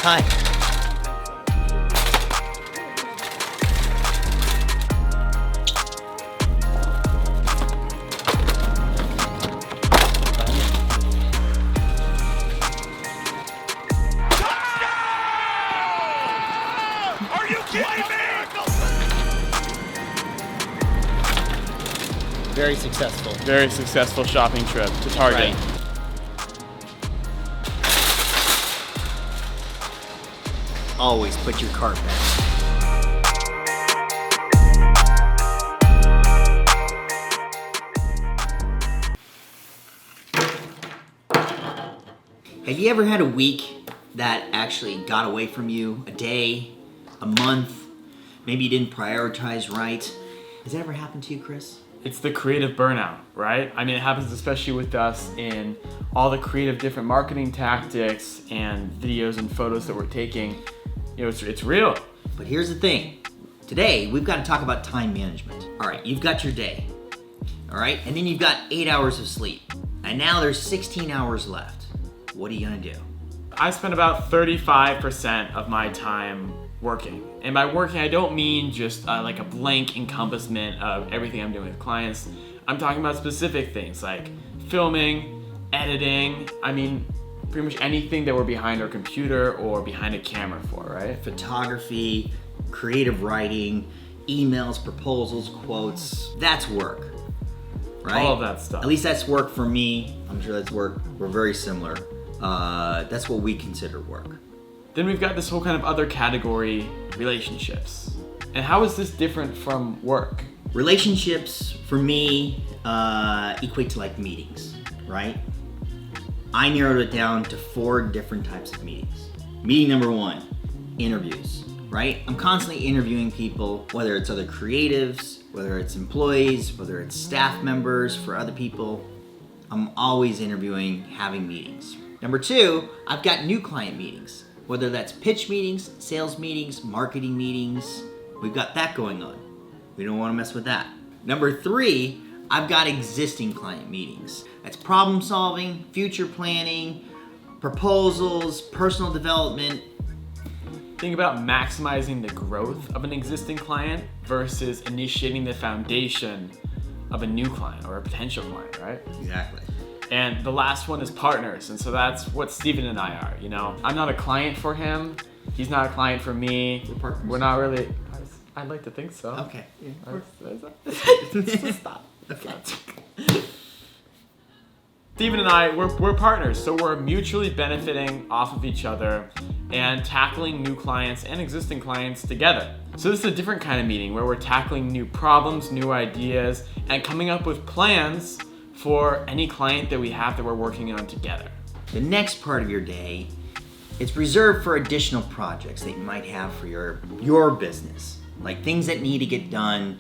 Hi. Are you kidding me? Very successful. Very successful shopping trip to Target. Right. Always put your cart back. Have you ever had a week that actually got away from you? A day, a month, maybe you didn't prioritize right? Has that ever happened to you, Chris? It's the creative burnout, right? I mean, it happens especially with us in all the creative different marketing tactics and videos and photos that we're taking. You know, it's real. But here's the thing. Today, we've got to talk about time management. All right, you've got your day. All right, and then you've got 8 hours of sleep. And now there's 16 hours left. What are you gonna do? I spend about 35% of my time working. And by working, I don't mean just like a blank encompassment of everything I'm doing with clients. I'm talking about specific things like filming, editing. I mean, pretty much anything that we're behind our computer or behind a camera for, right? Photography, creative writing, emails, proposals, quotes. That's work, right? All of that stuff. At least that's work for me. I'm sure that's work. We're very similar. That's what we consider work. Then we've got this whole kind of other category, relationships. And how is this different from work? Relationships, for me, equate to like meetings, right? I narrowed it down to 4 different types of meetings. Meeting number 1, interviews, right? I'm constantly interviewing people, whether it's other creatives, whether it's employees, whether it's staff members for other people. I'm always interviewing, having meetings. Number 2, I've got new client meetings, whether that's pitch meetings, sales meetings, marketing meetings. We've got that going on. We don't want to mess with that. Number 3, I've got existing client meetings. That's problem solving, future planning, proposals, personal development. Think about maximizing the growth of an existing client versus initiating the foundation of a new client or a potential client, right? Exactly. And the last one is partners. And so that's what Steven and I are, you know. I'm not a client for him. He's not a client for me. We're partners. We're not really, I'd like to think so. Okay. Stop. Okay. Steven and I, we're partners, so we're mutually benefiting off of each other and tackling new clients and existing clients together. So this is a different kind of meeting where we're tackling new problems, new ideas, and coming up with plans for any client that we have that we're working on together. The next part of your day, it's reserved for additional projects that you might have for your business, like things that need to get done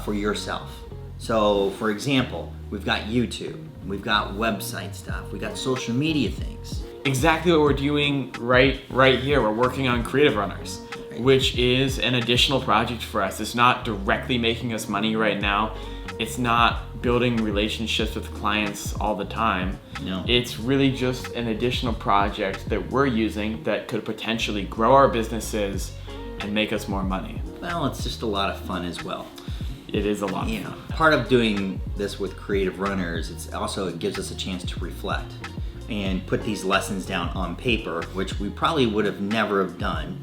for yourself. So, for example, we've got YouTube, we've got website stuff, we've got social media things. Exactly what we're doing right here. We're working on Creative Runners, which is an additional project for us. It's not directly making us money right now. It's not building relationships with clients all the time. No. It's really just an additional project that we're using that could potentially grow our businesses and make us more money. Well, it's just a lot of fun as well. It is a lot. You know, part of doing this with Creative Runners, it gives us a chance to reflect and put these lessons down on paper, which we probably would have never have done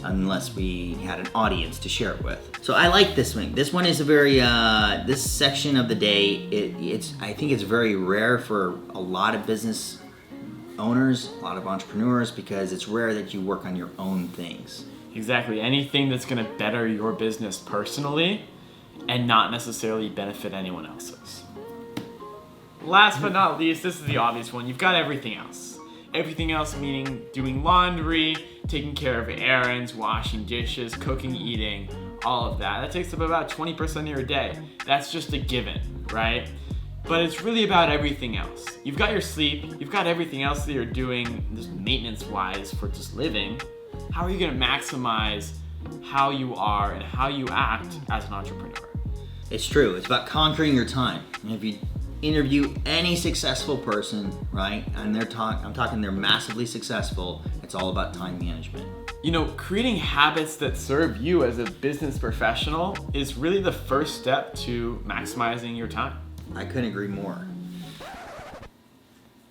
unless we had an audience to share it with. So I like this one. This one is a very, this section of the day, I think it's very rare for a lot of business owners, a lot of entrepreneurs, because it's rare that you work on your own things. Exactly. Anything that's gonna better your business personally and not necessarily benefit anyone else's. Last but not least, this is the obvious one. You've got everything else. Everything else meaning doing laundry, taking care of errands, washing dishes, cooking, eating, all of that. That takes up about 20% of your day. That's just a given, right? But it's really about everything else. You've got your sleep, you've got everything else that you're doing just maintenance-wise for just living. How are you gonna maximize how you are and how you act as an entrepreneur? It's true. It's about conquering your time. And if you interview any successful person, right? And I'm talking they're massively successful. It's all about time management. You know, creating habits that serve you as a business professional is really the first step to maximizing your time. I couldn't agree more.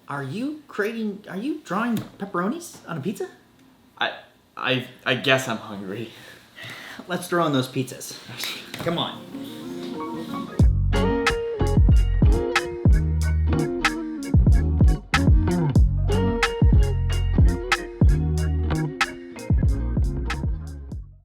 Are you drawing pepperonis on a pizza? I guess I'm hungry. Let's throw on those pizzas. Come on.